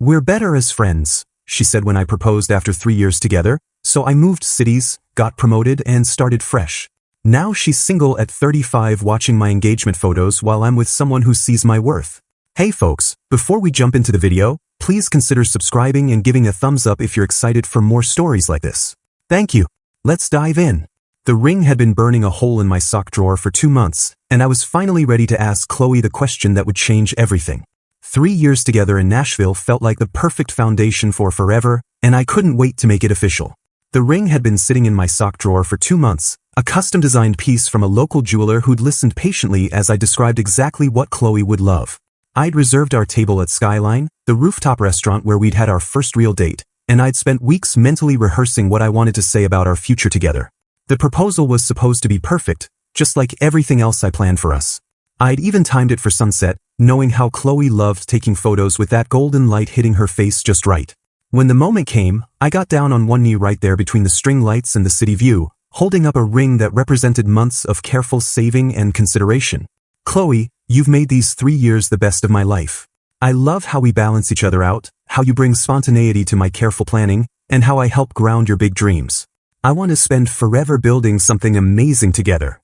"We're better as friends," she said when I proposed after 3 years together, so I moved cities, got promoted, and started fresh. Now she's single at 35 watching my engagement photos while I'm with someone who sees my worth. Hey folks, before we jump into the video, please consider subscribing and giving a thumbs up if you're excited for more stories like this. Thank you. Let's dive in. The ring had been burning a hole in my sock drawer for 2 months, and I was finally ready to ask Chloe the question that would change everything. 3 years together in Nashville felt like the perfect foundation for forever, and I couldn't wait to make it official. The ring had been sitting in my sock drawer for 2 months, a custom-designed piece from a local jeweler who'd listened patiently as I described exactly what Chloe would love. I'd reserved our table at Skyline, the rooftop restaurant where we'd had our first real date, and I'd spent weeks mentally rehearsing what I wanted to say about our future together. The proposal was supposed to be perfect, just like everything else I planned for us. I'd even timed it for sunset, knowing how Chloe loved taking photos with that golden light hitting her face just right. When the moment came, I got down on one knee right there between the string lights and the city view, holding up a ring that represented months of careful saving and consideration. "Chloe, you've made these 3 years the best of my life. I love how we balance each other out, how you bring spontaneity to my careful planning, and how I help ground your big dreams. I want to spend forever building something amazing together."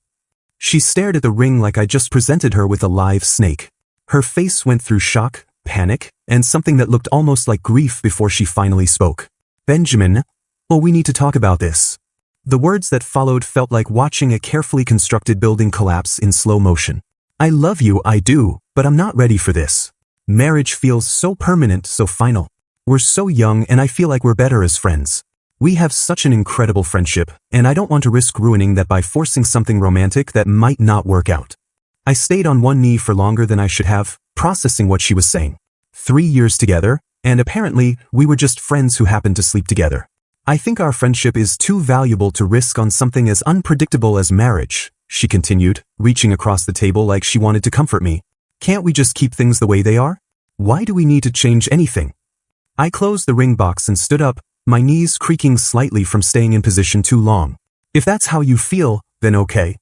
She stared at the ring like I just presented her with a live snake. Her face went through shock, panic, and something that looked almost like grief before she finally spoke. "Benjamin, well, we need to talk about this." The words that followed felt like watching a carefully constructed building collapse in slow motion. "I love you, I do, but I'm not ready for this. Marriage feels so permanent, so final. We're so young and I feel like we're better as friends. We have such an incredible friendship, and I don't want to risk ruining that by forcing something romantic that might not work out." I stayed on one knee for longer than I should have, processing what she was saying. 3 years together, and apparently we were just friends who happened to sleep together. "I think our friendship is too valuable to risk on something as unpredictable as marriage," she continued, reaching across the table like she wanted to comfort me. "Can't we just keep things the way they are? Why do we need to change anything?" I closed the ring box and stood up, my knees creaking slightly from staying in position too long. "If that's how you feel, then okay."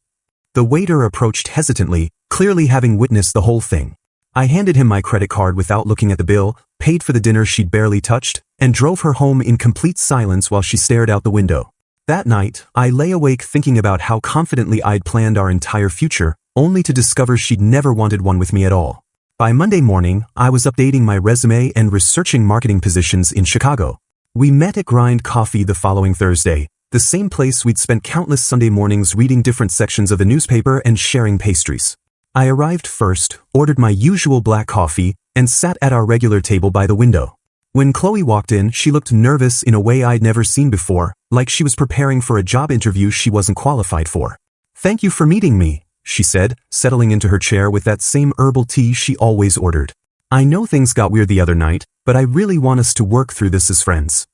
The waiter approached hesitantly, clearly having witnessed the whole thing. I handed him my credit card without looking at the bill, paid for the dinner she'd barely touched, and drove her home in complete silence while she stared out the window. That night, I lay awake thinking about how confidently I'd planned our entire future, only to discover she'd never wanted one with me at all. By Monday morning, I was updating my resume and researching marketing positions in Chicago. We met at Grind Coffee the following Thursday, the same place we'd spent countless Sunday mornings reading different sections of the newspaper and sharing pastries. I arrived first, ordered my usual black coffee, and sat at our regular table by the window. When Chloe walked in, she looked nervous in a way I'd never seen before, like she was preparing for a job interview she wasn't qualified for. "Thank you for meeting me," she said, settling into her chair with that same herbal tea she always ordered. "I know things got weird the other night, but I really want us to work through this as friends."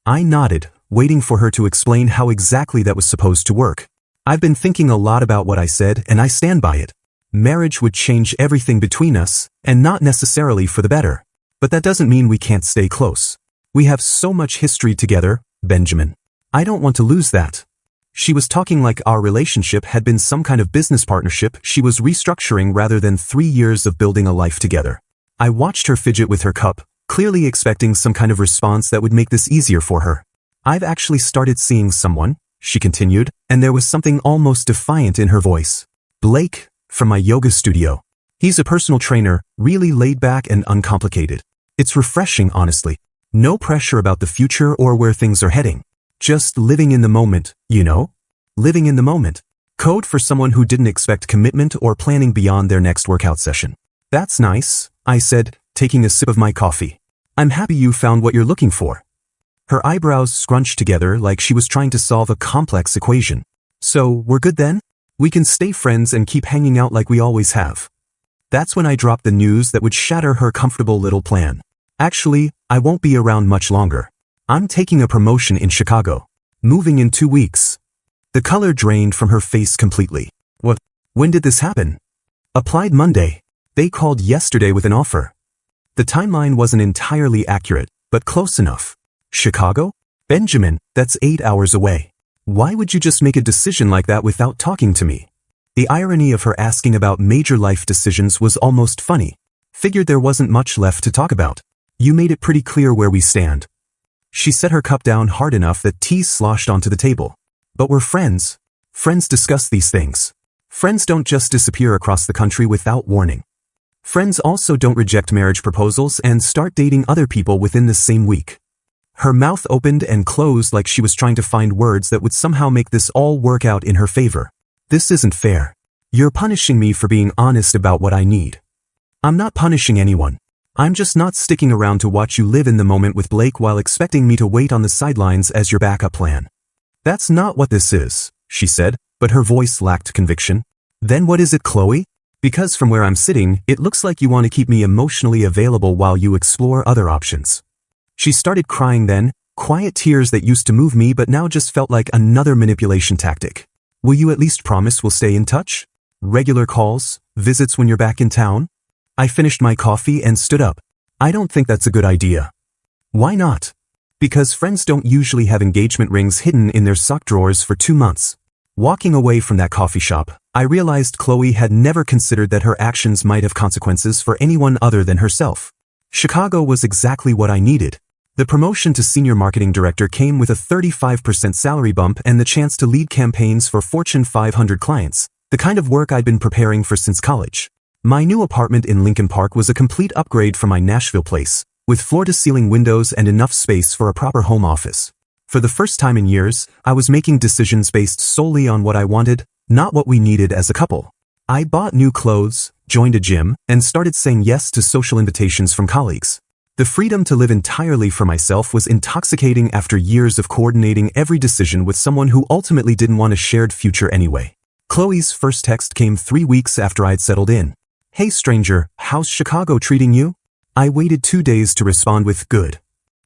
I nodded, waiting for her to explain how exactly that was supposed to work. "I've been thinking a lot about what I said, and I stand by it. Marriage would change everything between us, and not necessarily for the better. But that doesn't mean we can't stay close. We have so much history together, Benjamin. I don't want to lose that." She was talking like our relationship had been some kind of business partnership she was restructuring rather than 3 years of building a life together. I watched her fidget with her cup, clearly expecting some kind of response that would make this easier for her. "I've actually started seeing someone," she continued, and there was something almost defiant in her voice. "Blake, from my yoga studio. He's a personal trainer, really laid back and uncomplicated. It's refreshing, honestly. No pressure about the future or where things are heading. Just living in the moment, you know? Living in the moment. Code for someone who didn't expect commitment or planning beyond their next workout session." "That's nice," I said, taking a sip of my coffee. "I'm happy you found what you're looking for." Her eyebrows scrunched together like she was trying to solve a complex equation. "So, we're good then? We can stay friends and keep hanging out like we always have." That's when I dropped the news that would shatter her comfortable little plan. "Actually, I won't be around much longer. I'm taking a promotion in Chicago. Moving in 2 weeks." The color drained from her face completely. "What? When did this happen?" "Applied Monday. They called yesterday with an offer." The timeline wasn't entirely accurate, but close enough. "Chicago? Benjamin, that's 8 hours away. Why would you just make a decision like that without talking to me?" The irony of her asking about major life decisions was almost funny. Figured there wasn't much left to talk about. You made it pretty clear where we stand. She set her cup down hard enough that tea sloshed onto the table. But we're friends. Friends discuss these things. Friends don't just disappear across the country without warning. Friends also don't reject marriage proposals and start dating other people within the same week. Her mouth opened and closed like she was trying to find words that would somehow make this all work out in her favor. This isn't fair. You're punishing me for being honest about what I need. I'm not punishing anyone. I'm just not sticking around to watch you live in the moment with Blake while expecting me to wait on the sidelines as your backup plan. That's not what this is, she said, but her voice lacked conviction. Then what is it, Chloe? Because from where I'm sitting, it looks like you want to keep me emotionally available while you explore other options. She started crying then, quiet tears that used to move me but now just felt like another manipulation tactic. Will you at least promise we'll stay in touch? Regular calls, visits when you're back in town? I finished my coffee and stood up. I don't think that's a good idea. Why not? Because friends don't usually have engagement rings hidden in their sock drawers for 2 months. Walking away from that coffee shop, I realized Chloe had never considered that her actions might have consequences for anyone other than herself. Chicago was exactly what I needed. The promotion to senior marketing director came with a 35% salary bump and the chance to lead campaigns for Fortune 500 clients, the kind of work I'd been preparing for since college. My new apartment in Lincoln Park was a complete upgrade from my Nashville place, with floor-to-ceiling windows and enough space for a proper home office. For the first time in years, I was making decisions based solely on what I wanted, not what we needed as a couple. I bought new clothes, joined a gym, and started saying yes to social invitations from colleagues. The freedom to live entirely for myself was intoxicating after years of coordinating every decision with someone who ultimately didn't want a shared future anyway. Chloe's first text came 3 weeks after I'd settled in. Hey stranger, how's Chicago treating you? I waited 2 days to respond with good.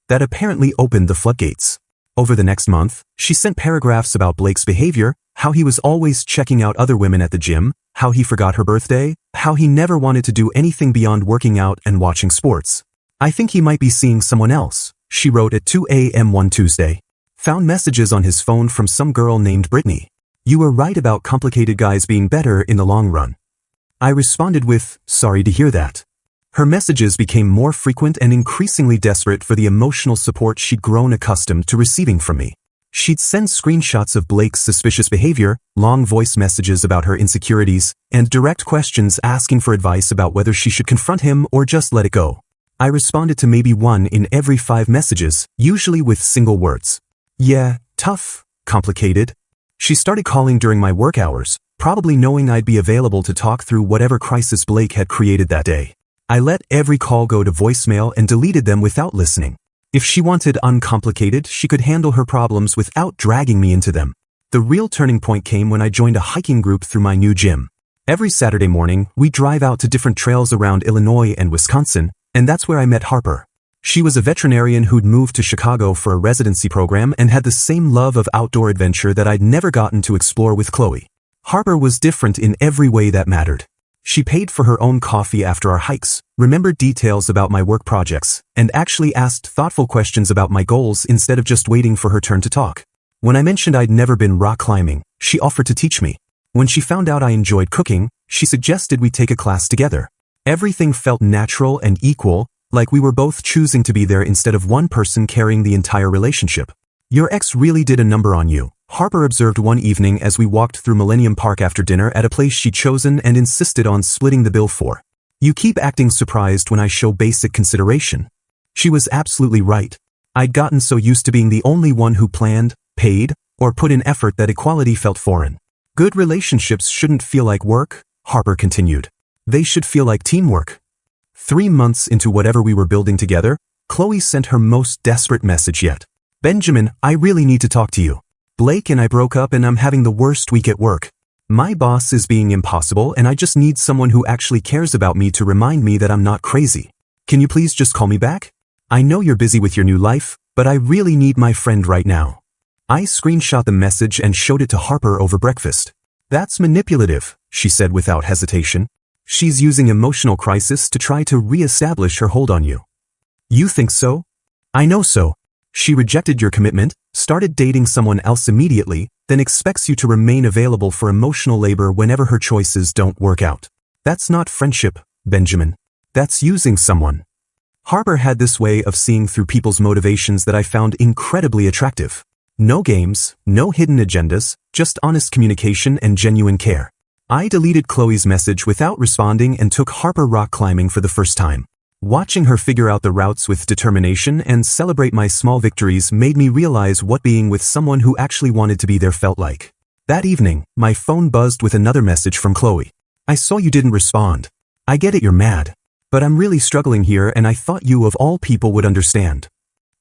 That apparently opened the floodgates. Over the next month, she sent paragraphs about Blake's behavior, how he was always checking out other women at the gym, how he forgot her birthday, how he never wanted to do anything beyond working out and watching sports. I think he might be seeing someone else, she wrote at 2 a.m. one Tuesday. Found messages on his phone from some girl named Brittany. You were right about complicated guys being better in the long run. I responded with, sorry to hear that. Her messages became more frequent and increasingly desperate for the emotional support she'd grown accustomed to receiving from me. She'd send screenshots of Blake's suspicious behavior, long voice messages about her insecurities, and direct questions asking for advice about whether she should confront him or just let it go. I responded to maybe 1 in every 5 messages, usually with single words. Yeah, tough, complicated. She started calling during my work hours, probably knowing I'd be available to talk through whatever crisis Blake had created that day. I let every call go to voicemail and deleted them without listening. If she wanted uncomplicated, she could handle her problems without dragging me into them. The real turning point came when I joined a hiking group through my new gym. Every Saturday morning, we drive out to different trails around Illinois and Wisconsin, and that's where I met Harper. She was a veterinarian who'd moved to Chicago for a residency program and had the same love of outdoor adventure that I'd never gotten to explore with Chloe. Harper was different in every way that mattered. She paid for her own coffee after our hikes, remembered details about my work projects, and actually asked thoughtful questions about my goals instead of just waiting for her turn to talk. When I mentioned I'd never been rock climbing, she offered to teach me. When she found out I enjoyed cooking, she suggested we take a class together. Everything felt natural and equal, like we were both choosing to be there instead of one person carrying the entire relationship. Your ex really did a number on you, Harper observed one evening as we walked through Millennium Park after dinner at a place she'd chosen and insisted on splitting the bill for. You keep acting surprised when I show basic consideration. She was absolutely right. I'd gotten so used to being the only one who planned, paid, or put in effort that equality felt foreign. Good relationships shouldn't feel like work, Harper continued. They should feel like teamwork. 3 months into whatever we were building together, Chloe sent her most desperate message yet. Benjamin, I really need to talk to you. Blake and I broke up and I'm having the worst week at work. My boss is being impossible and I just need someone who actually cares about me to remind me that I'm not crazy. Can you please just call me back? I know you're busy with your new life, but I really need my friend right now. I screenshot the message and showed it to Harper over breakfast. That's manipulative, she said without hesitation. She's using emotional crisis to try to re-establish her hold on you. You think so? I know so. She rejected your commitment, started dating someone else immediately, then expects you to remain available for emotional labor whenever her choices don't work out. That's not friendship, Benjamin. That's using someone. Harper had this way of seeing through people's motivations that I found incredibly attractive. No games, no hidden agendas, just honest communication and genuine care. I deleted Chloe's message without responding and took Harper rock climbing for the first time. Watching her figure out the routes with determination and celebrate my small victories made me realize what being with someone who actually wanted to be there felt like. That evening, my phone buzzed with another message from Chloe. "I saw you didn't respond. I get it, you're mad. But I'm really struggling here and I thought you of all people would understand."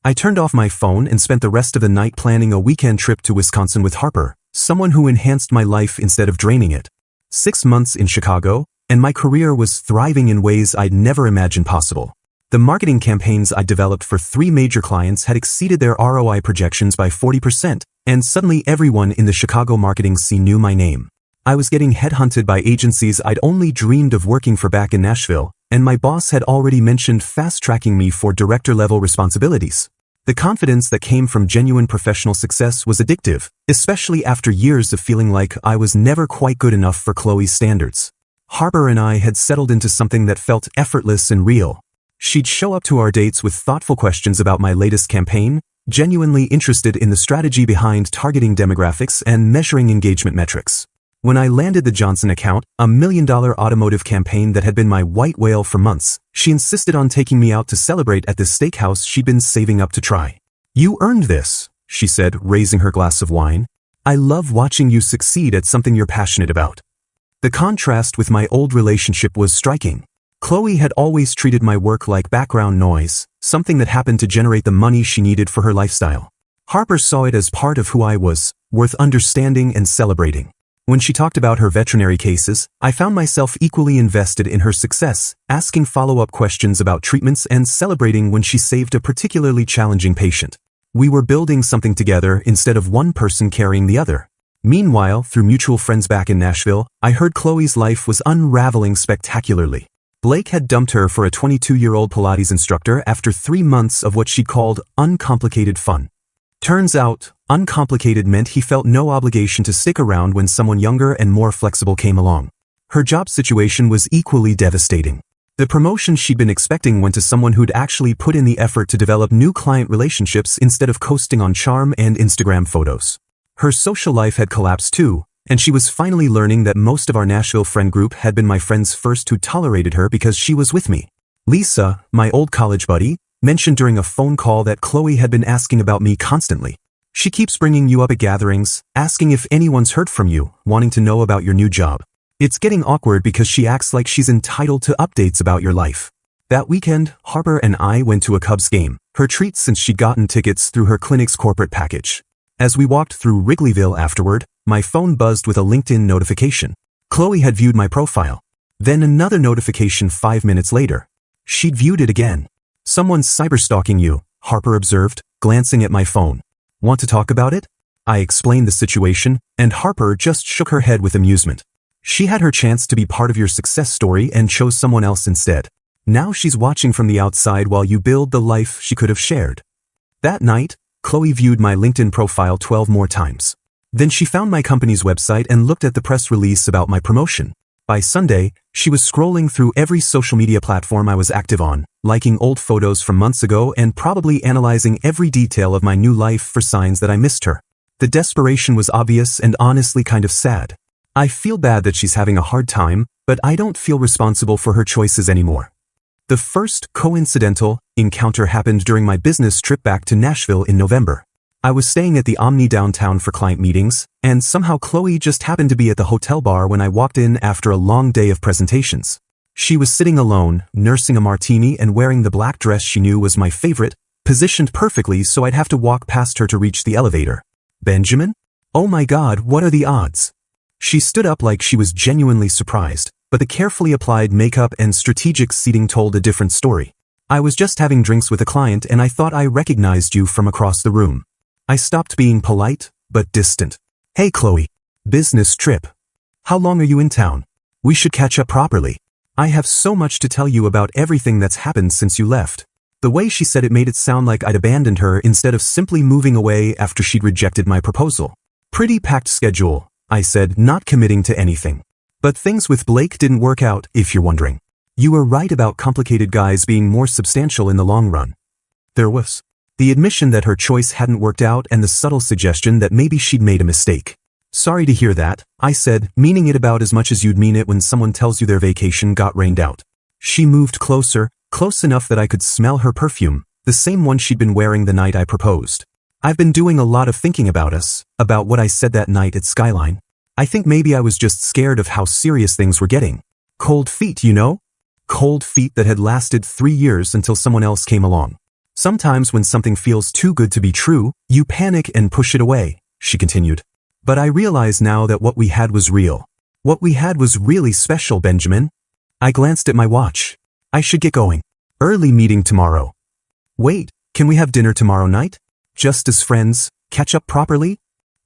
I turned off my phone and spent the rest of the night planning a weekend trip to Wisconsin with Harper, someone who enhanced my life instead of draining it. 6 months in Chicago, and my career was thriving in ways I'd never imagined possible. The marketing campaigns I developed for 3 major clients had exceeded their ROI projections by 40%, and suddenly everyone in the Chicago marketing scene knew my name. I was getting headhunted by agencies I'd only dreamed of working for back in Nashville, and my boss had already mentioned fast-tracking me for director-level responsibilities. The confidence that came from genuine professional success was addictive, especially after years of feeling like I was never quite good enough for Chloe's standards. Harper and I had settled into something that felt effortless and real. She'd show up to our dates with thoughtful questions about my latest campaign, genuinely interested in the strategy behind targeting demographics and measuring engagement metrics. When I landed the Johnson account, a $1 million automotive campaign that had been my white whale for months, she insisted on taking me out to celebrate at this steakhouse she'd been saving up to try. "You earned this," she said, raising her glass of wine. "I love watching you succeed at something you're passionate about." The contrast with my old relationship was striking. Chloe had always treated my work like background noise, something that happened to generate the money she needed for her lifestyle. Harper saw it as part of who I was, worth understanding and celebrating. When she talked about her veterinary cases, I found myself equally invested in her success, asking follow-up questions about treatments and celebrating when she saved a particularly challenging patient. We were building something together instead of one person carrying the other. Meanwhile, through mutual friends back in Nashville, I heard Chloe's life was unraveling spectacularly. Blake had dumped her for a 22-year-old Pilates instructor after 3 months of what she called uncomplicated fun. Turns out, uncomplicated meant he felt no obligation to stick around when someone younger and more flexible came along. Her job situation was equally devastating. The promotion she'd been expecting went to someone who'd actually put in the effort to develop new client relationships instead of coasting on charm and Instagram photos. Her social life had collapsed too, and she was finally learning that most of our Nashville friend group had been my friends first who tolerated her because she was with me. Lisa, my old college buddy, mentioned during a phone call that Chloe had been asking about me constantly. "She keeps bringing you up at gatherings, asking if anyone's heard from you, wanting to know about your new job. It's getting awkward because she acts like she's entitled to updates about your life." That weekend, Harper and I went to a Cubs game, her treat since she'd gotten tickets through her clinic's corporate package. As we walked through Wrigleyville afterward, my phone buzzed with a LinkedIn notification. Chloe had viewed my profile. Then another notification 5 minutes later. She'd viewed it again. "Someone's cyberstalking you," Harper observed, glancing at my phone. "Want to talk about it?" I explained the situation, and Harper just shook her head with amusement. She had her chance to be part of your success story and chose someone else instead. Now she's watching from the outside while you build the life she could have shared. That night, Chloe viewed my LinkedIn profile 12 more times. Then she found my company's website and looked at the press release about my promotion. By Sunday, she was scrolling through every social media platform I was active on, liking old photos from months ago and probably analyzing every detail of my new life for signs that I missed her. The desperation was obvious and honestly kind of sad. I feel bad that she's having a hard time, but I don't feel responsible for her choices anymore. The first coincidental encounter happened during my business trip back to Nashville in November. I was staying at the Omni downtown for client meetings, and somehow Chloe just happened to be at the hotel bar when I walked in after a long day of presentations. She was sitting alone, nursing a martini and wearing the black dress she knew was my favorite, positioned perfectly so I'd have to walk past her to reach the elevator. "Benjamin? Oh my God, what are the odds?" She stood up like she was genuinely surprised, but the carefully applied makeup and strategic seating told a different story. "I was just having drinks with a client and I thought I recognized you from across the room." I stopped being polite, but distant. "Hey Chloe. Business trip. How long are you in town? We should catch up properly. I have so much to tell you about everything that's happened since you left." The way she said it made it sound like I'd abandoned her instead of simply moving away after she'd rejected my proposal. "Pretty packed schedule," I said, not committing to anything. "But things with Blake didn't work out, if you're wondering." You were right about complicated guys being more substantial in the long run. There was the admission that her choice hadn't worked out and the subtle suggestion that maybe she'd made a mistake. Sorry to hear that, I said, meaning it about as much as you'd mean it when someone tells you their vacation got rained out. She moved closer, close enough that I could smell her perfume, the same one she'd been wearing the night I proposed. I've been doing a lot of thinking about us, about what I said that night at Skyline. I think maybe I was just scared of how serious things were getting. Cold feet, you know? Cold feet that had lasted 3 years until someone else came along. Sometimes when something feels too good to be true, you panic and push it away, she continued. But I realize now that what we had was real. What we had was really special, Benjamin. I glanced at my watch. I should get going. Early meeting tomorrow. Wait, can we have dinner tomorrow night? Just as friends, catch up properly?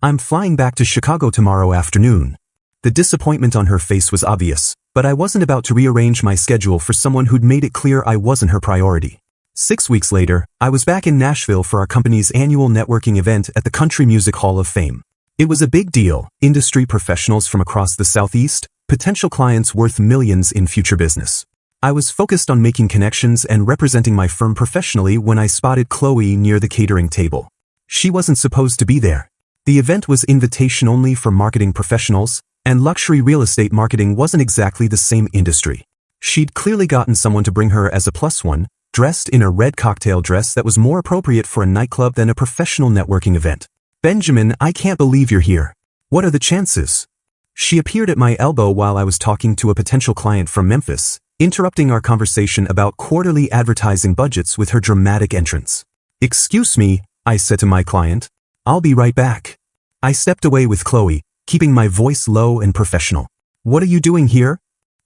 I'm flying back to Chicago tomorrow afternoon. The disappointment on her face was obvious, but I wasn't about to rearrange my schedule for someone who'd made it clear I wasn't her priority. 6 weeks later, I was back in Nashville for our company's annual networking event at the Country Music Hall of Fame. It was a big deal, industry professionals from across the Southeast, potential clients worth millions in future business. I was focused on making connections and representing my firm professionally when I spotted Chloe near the catering table. She wasn't supposed to be there. The event was invitation only for marketing professionals, and luxury real estate marketing wasn't exactly the same industry. She'd clearly gotten someone to bring her as a plus one, dressed in a red cocktail dress that was more appropriate for a nightclub than a professional networking event. Benjamin, I can't believe you're here. What are the chances? She appeared at my elbow while I was talking to a potential client from Memphis, interrupting our conversation about quarterly advertising budgets with her dramatic entrance. Excuse me, I said to my client. I'll be right back. I stepped away with Chloe, keeping my voice low and professional. What are you doing here?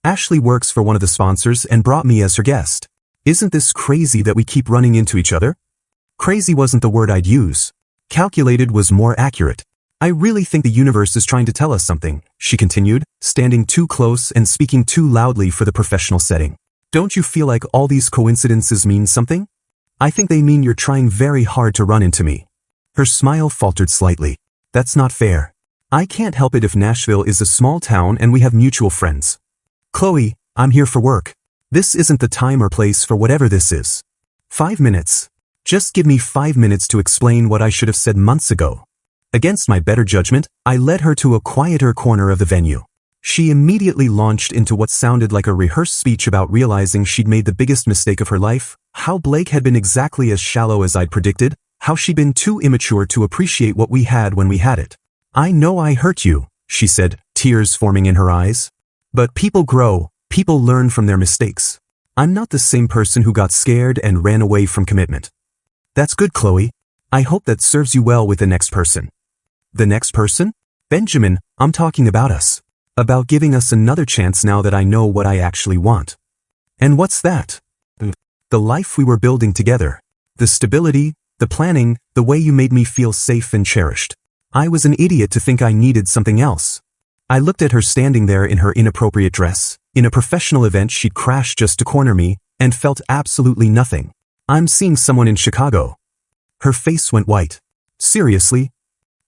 Ashley works for one of the sponsors and brought me as her guest. Isn't this crazy that we keep running into each other? Crazy wasn't the word I'd use. Calculated was more accurate. I really think the universe is trying to tell us something, she continued, standing too close and speaking too loudly for the professional setting. Don't you feel like all these coincidences mean something? I think they mean you're trying very hard to run into me. Her smile faltered slightly. That's not fair. I can't help it if Nashville is a small town and we have mutual friends. Chloe, I'm here for work. This isn't the time or place for whatever this is. 5 minutes. Just give me 5 minutes to explain what I should have said months ago. Against my better judgment, I led her to a quieter corner of the venue. She immediately launched into what sounded like a rehearsed speech about realizing she'd made the biggest mistake of her life, how Blake had been exactly as shallow as I'd predicted, how she'd been too immature to appreciate what we had when we had it. I know I hurt you, she said, tears forming in her eyes. But people grow, people learn from their mistakes. I'm not the same person who got scared and ran away from commitment. That's good, Chloe. I hope that serves you well with the next person. The next person? Benjamin, I'm talking about us. About giving us another chance now that I know what I actually want. And what's that? The life we were building together. The stability, the planning, the way you made me feel safe and cherished. I was an idiot to think I needed something else. I looked at her standing there in her inappropriate dress, in a professional event she'd crashed just to corner me, and felt absolutely nothing. I'm seeing someone in Chicago. Her face went white. Seriously?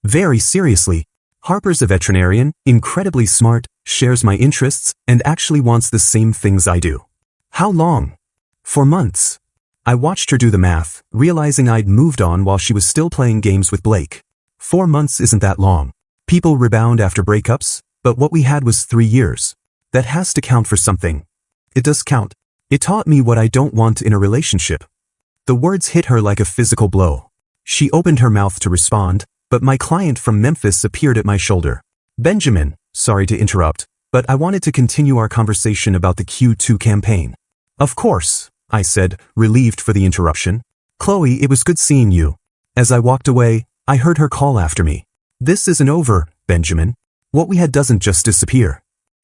Very seriously. Harper's a veterinarian, incredibly smart, shares my interests, and actually wants the same things I do. How long? For months. I watched her do the math, realizing I'd moved on while she was still playing games with Blake. 4 months isn't that long. People rebound after breakups, but what we had was 3 years. That has to count for something. It does count. It taught me what I don't want in a relationship. The words hit her like a physical blow. She opened her mouth to respond, but my client from Memphis appeared at my shoulder. Benjamin, sorry to interrupt, but I wanted to continue our conversation about the Q2 campaign. Of course, I said, relieved for the interruption. Chloe, it was good seeing you. As I walked away, I heard her call after me. This isn't over, Benjamin. What we had doesn't just disappear.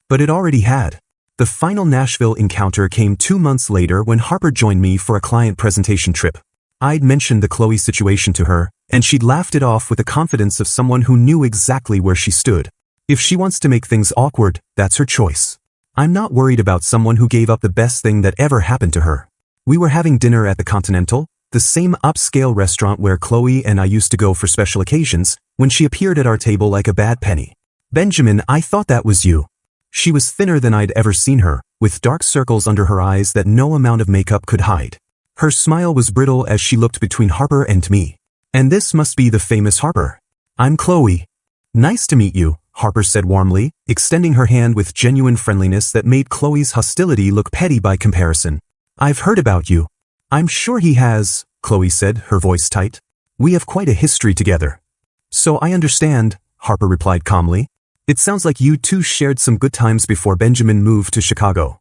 But it already had. The final Nashville encounter came 2 months later when Harper joined me for a client presentation trip. I'd mentioned the Chloe situation to her, and she'd laughed it off with the confidence of someone who knew exactly where she stood. If she wants to make things awkward, that's her choice. I'm not worried about someone who gave up the best thing that ever happened to her. We were having dinner at the Continental, the same upscale restaurant where Chloe and I used to go for special occasions, when she appeared at our table like a bad penny. Benjamin, I thought that was you. She was thinner than I'd ever seen her, with dark circles under her eyes that no amount of makeup could hide. Her smile was brittle as she looked between Harper and me. And this must be the famous Harper. I'm Chloe. Nice to meet you, Harper said warmly, extending her hand with genuine friendliness that made Chloe's hostility look petty by comparison. I've heard about you. I'm sure he has, Chloe said, her voice tight. We have quite a history together. So I understand, Harper replied calmly. It sounds like you two shared some good times before Benjamin moved to Chicago.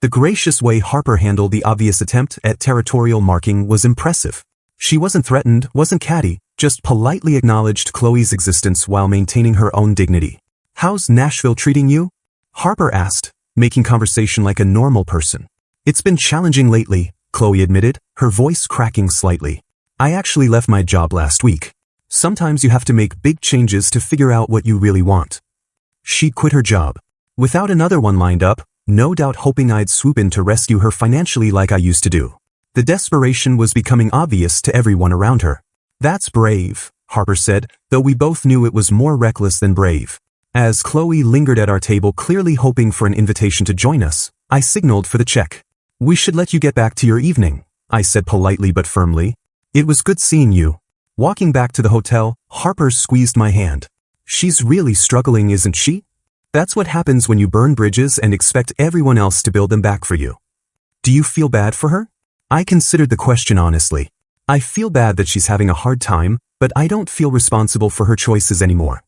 The gracious way Harper handled the obvious attempt at territorial marking was impressive. She wasn't threatened, wasn't catty, just politely acknowledged Chloe's existence while maintaining her own dignity. How's Nashville treating you? Harper asked, making conversation like a normal person. It's been challenging lately, Chloe admitted, her voice cracking slightly. I actually left my job last week. Sometimes you have to make big changes to figure out what you really want. She'd quit her job. Without another one lined up, no doubt hoping I'd swoop in to rescue her financially like I used to do. The desperation was becoming obvious to everyone around her. That's brave, Harper said, though we both knew it was more reckless than brave. As Chloe lingered at our table clearly hoping for an invitation to join us, I signaled for the check. We should let you get back to your evening, I said politely but firmly. It was good seeing you. Walking back to the hotel, Harper squeezed my hand. She's really struggling, isn't she? That's what happens when you burn bridges and expect everyone else to build them back for you. Do you feel bad for her? I considered the question honestly. I feel bad that she's having a hard time, but I don't feel responsible for her choices anymore.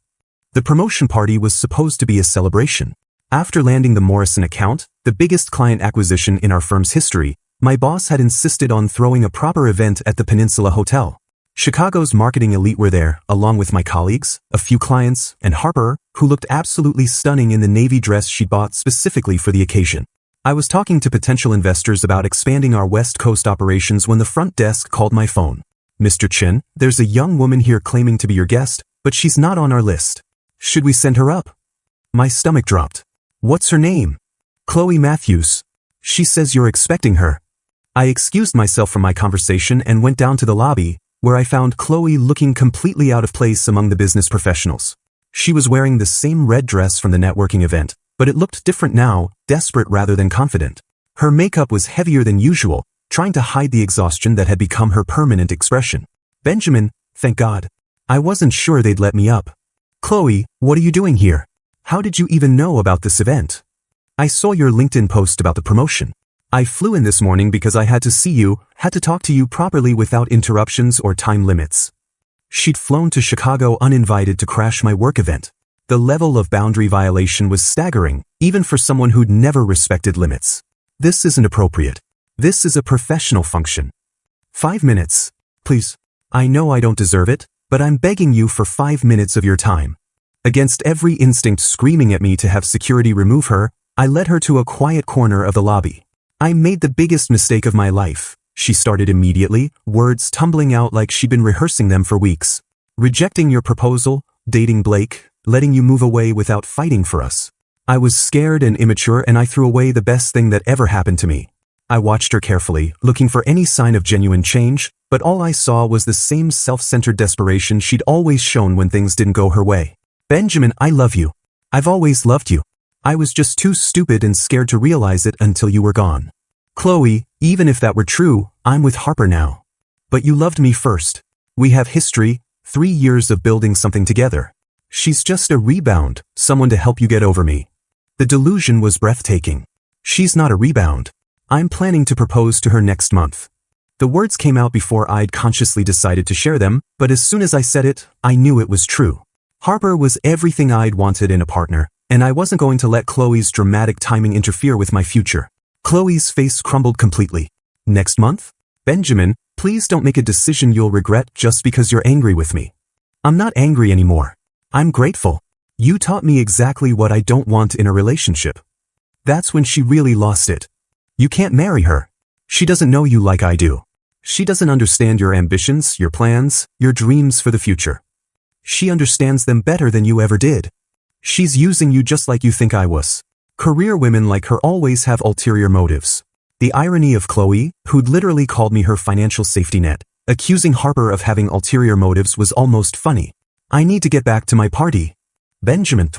The promotion party was supposed to be a celebration. After landing the Morrison account, the biggest client acquisition in our firm's history, my boss had insisted on throwing a proper event at the Peninsula Hotel. Chicago's marketing elite were there, along with my colleagues, a few clients, and Harper, who looked absolutely stunning in the navy dress she'd bought specifically for the occasion. I was talking to potential investors about expanding our West Coast operations when the front desk called my phone. Mr. Chen, there's a young woman here claiming to be your guest, but she's not on our list. Should we send her up? My stomach dropped. What's her name? Chloe Matthews. She says you're expecting her. I excused myself from my conversation and went down to the lobby, where I found Chloe looking completely out of place among the business professionals. She was wearing the same red dress from the networking event, but it looked different now, desperate rather than confident. Her makeup was heavier than usual, trying to hide the exhaustion that had become her permanent expression. Benjamin, thank God. I wasn't sure they'd let me up. Chloe, what are you doing here? How did you even know about this event? I saw your LinkedIn post about the promotion. I flew in this morning because I had to see you, had to talk to you properly without interruptions or time limits. She'd flown to Chicago uninvited to crash my work event. The level of boundary violation was staggering, even for someone who'd never respected limits. This isn't appropriate. This is a professional function. 5 minutes, please. I know I don't deserve it, but I'm begging you for 5 minutes of your time. Against every instinct screaming at me to have security remove her, I led her to a quiet corner of the lobby. I made the biggest mistake of my life, she started immediately, words tumbling out like she'd been rehearsing them for weeks. Rejecting your proposal, dating Blake, letting you move away without fighting for us. I was scared and immature and I threw away the best thing that ever happened to me. I watched her carefully, looking for any sign of genuine change, but all I saw was the same self-centered desperation she'd always shown when things didn't go her way. Benjamin, I love you. I've always loved you. I was just too stupid and scared to realize it until you were gone. Chloe, even if that were true, I'm with Harper now. But you loved me first. We have history, 3 years of building something together. She's just a rebound, someone to help you get over me. The delusion was breathtaking. She's not a rebound. I'm planning to propose to her next month. The words came out before I'd consciously decided to share them, but as soon as I said it, I knew it was true. Harper was everything I'd wanted in a partner, and I wasn't going to let Chloe's dramatic timing interfere with my future. Chloe's face crumbled completely. Next month? Benjamin, please don't make a decision you'll regret just because you're angry with me. I'm not angry anymore. I'm grateful. You taught me exactly what I don't want in a relationship. That's when she really lost it. You can't marry her. She doesn't know you like I do. She doesn't understand your ambitions, your plans, your dreams for the future. She understands them better than you ever did. She's using you just like you think I was. Career women like her always have ulterior motives. The irony of Chloe, who'd literally called me her financial safety net, accusing Harper of having ulterior motives was almost funny. I need to get back to my party. Benjamin,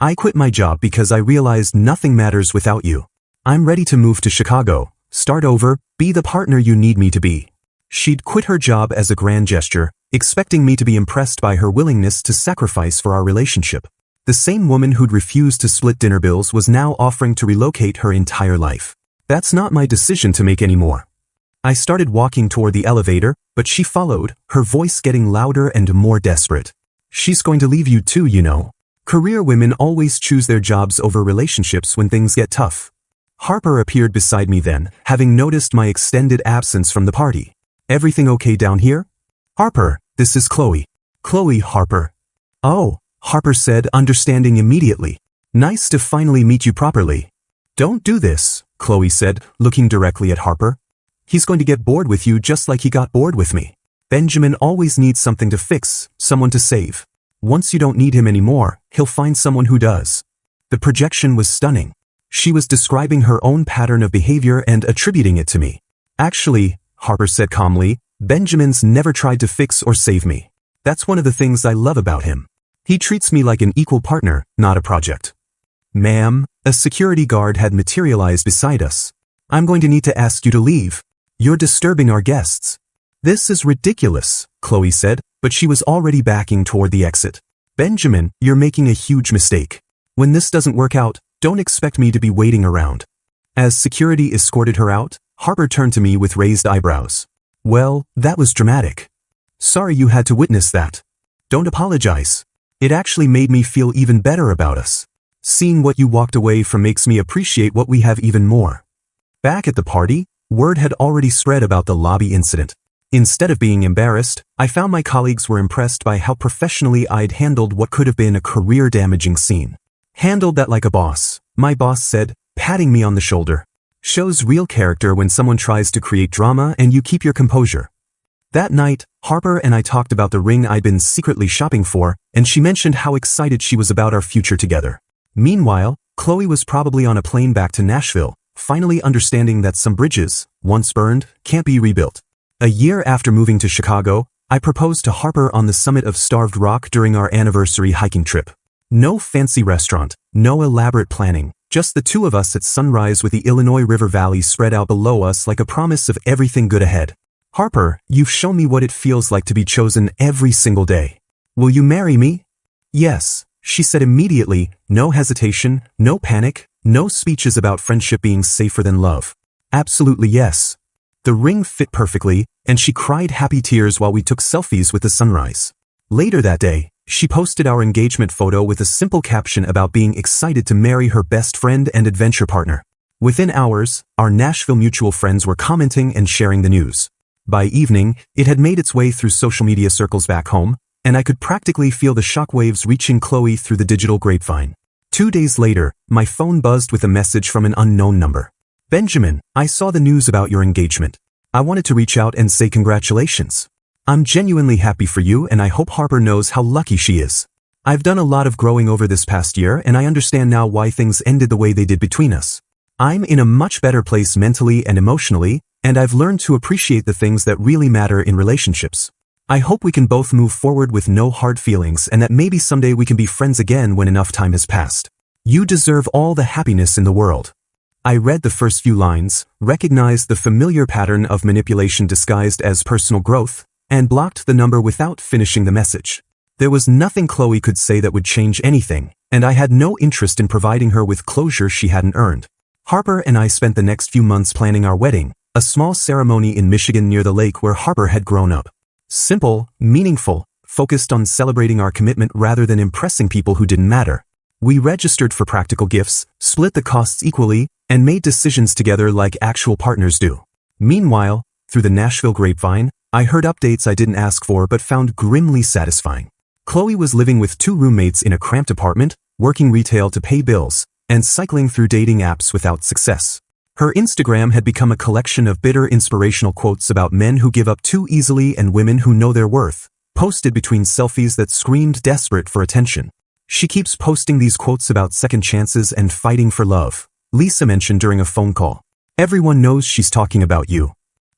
I quit my job because I realized nothing matters without you. I'm ready to move to Chicago, start over, be the partner you need me to be. She'd quit her job as a grand gesture, expecting me to be impressed by her willingness to sacrifice for our relationship. The same woman who'd refused to split dinner bills was now offering to relocate her entire life. That's not my decision to make anymore. I started walking toward the elevator, but she followed, her voice getting louder and more desperate. She's going to leave you too, you know. Career women always choose their jobs over relationships when things get tough. Harper appeared beside me then, having noticed my extended absence from the party. Everything okay down here? Harper, this is Chloe. Chloe, Harper. Oh, Harper said, understanding immediately. Nice to finally meet you properly. Don't do this, Chloe said, looking directly at Harper. He's going to get bored with you just like he got bored with me. Benjamin always needs something to fix, someone to save. Once you don't need him anymore, he'll find someone who does. The projection was stunning. She was describing her own pattern of behavior and attributing it to me. Actually, Harper said calmly, Benjamin's never tried to fix or save me. That's one of the things I love about him. He treats me like an equal partner, not a project. Ma'am, a security guard had materialized beside us. I'm going to need to ask you to leave. You're disturbing our guests. This is ridiculous, Chloe said, but she was already backing toward the exit. Benjamin, you're making a huge mistake. When this doesn't work out, don't expect me to be waiting around. As security escorted her out, Harper turned to me with raised eyebrows. Well, that was dramatic. Sorry you had to witness that. Don't apologize. It actually made me feel even better about us. Seeing what you walked away from makes me appreciate what we have even more. Back at the party, word had already spread about the lobby incident. Instead of being embarrassed, I found my colleagues were impressed by how professionally I'd handled what could have been a career-damaging scene. Handled that like a boss, my boss said, patting me on the shoulder. Shows real character when someone tries to create drama and you keep your composure. That night, Harper and I talked about the ring I'd been secretly shopping for, and she mentioned how excited she was about our future together. Meanwhile, Chloe was probably on a plane back to Nashville, finally understanding that some bridges, once burned, can't be rebuilt. A year after moving to Chicago, I proposed to Harper on the summit of Starved Rock during our anniversary hiking trip. No fancy restaurant, no elaborate planning, just the two of us at sunrise with the Illinois River Valley spread out below us like a promise of everything good ahead. Harper, you've shown me what it feels like to be chosen every single day. Will you marry me? Yes, she said immediately, no hesitation, no panic, no speeches about friendship being safer than love. Absolutely yes. The ring fit perfectly, and she cried happy tears while we took selfies with the sunrise. Later that day, she posted our engagement photo with a simple caption about being excited to marry her best friend and adventure partner. Within hours, our Nashville mutual friends were commenting and sharing the news. By evening, it had made its way through social media circles back home, and I could practically feel the shockwaves reaching Chloe through the digital grapevine. 2 days later, my phone buzzed with a message from an unknown number. Benjamin, I saw the news about your engagement. I wanted to reach out and say congratulations. I'm genuinely happy for you and I hope Harper knows how lucky she is. I've done a lot of growing over this past year and I understand now why things ended the way they did between us. I'm in a much better place mentally and emotionally, and I've learned to appreciate the things that really matter in relationships. I hope we can both move forward with no hard feelings and that maybe someday we can be friends again when enough time has passed. You deserve all the happiness in the world. I read the first few lines, recognized the familiar pattern of manipulation disguised as personal growth, and blocked the number without finishing the message. There was nothing Chloe could say that would change anything, and I had no interest in providing her with closure she hadn't earned. Harper and I spent the next few months planning our wedding, a small ceremony in Michigan near the lake where Harper had grown up. Simple, meaningful, focused on celebrating our commitment rather than impressing people who didn't matter. We registered for practical gifts, split the costs equally, and made decisions together like actual partners do. Meanwhile, through the Nashville grapevine, I heard updates I didn't ask for but found grimly satisfying. Chloe was living with 2 roommates in a cramped apartment, working retail to pay bills, and cycling through dating apps without success. Her Instagram had become a collection of bitter inspirational quotes about men who give up too easily and women who know their worth, posted between selfies that screamed desperate for attention. She keeps posting these quotes about second chances and fighting for love, Lisa mentioned during a phone call. Everyone knows she's talking about you.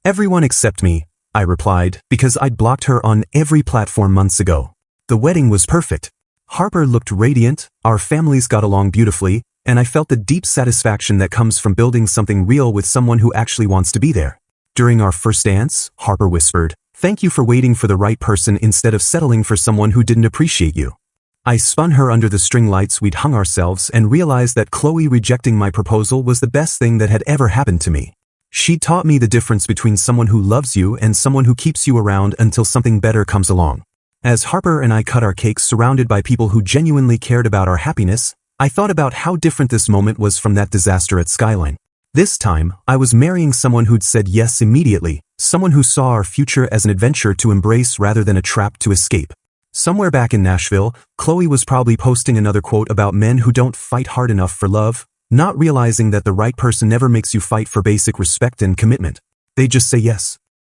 Everyone except me, I replied, because I'd blocked her on every platform months ago. The wedding was perfect. Harper looked radiant, our families got along beautifully, and I felt the deep satisfaction that comes from building something real with someone who actually wants to be there. During our first dance, Harper whispered, "Thank you for waiting for the right person instead of settling for someone who didn't appreciate you." I spun her under the string lights we'd hung ourselves and realized that Chloe rejecting my proposal was the best thing that had ever happened to me. She taught me the difference between someone who loves you and someone who keeps you around until something better comes along. As Harper and I cut our cakes surrounded by people who genuinely cared about our happiness, I thought about how different this moment was from that disaster at Skyline. This time, I was marrying someone who'd said yes immediately, someone who saw our future as an adventure to embrace rather than a trap to escape. Somewhere back in Nashville, Chloe was probably posting another quote about men who don't fight hard enough for love, not realizing that the right person never makes you fight for basic respect and commitment. They just say yes.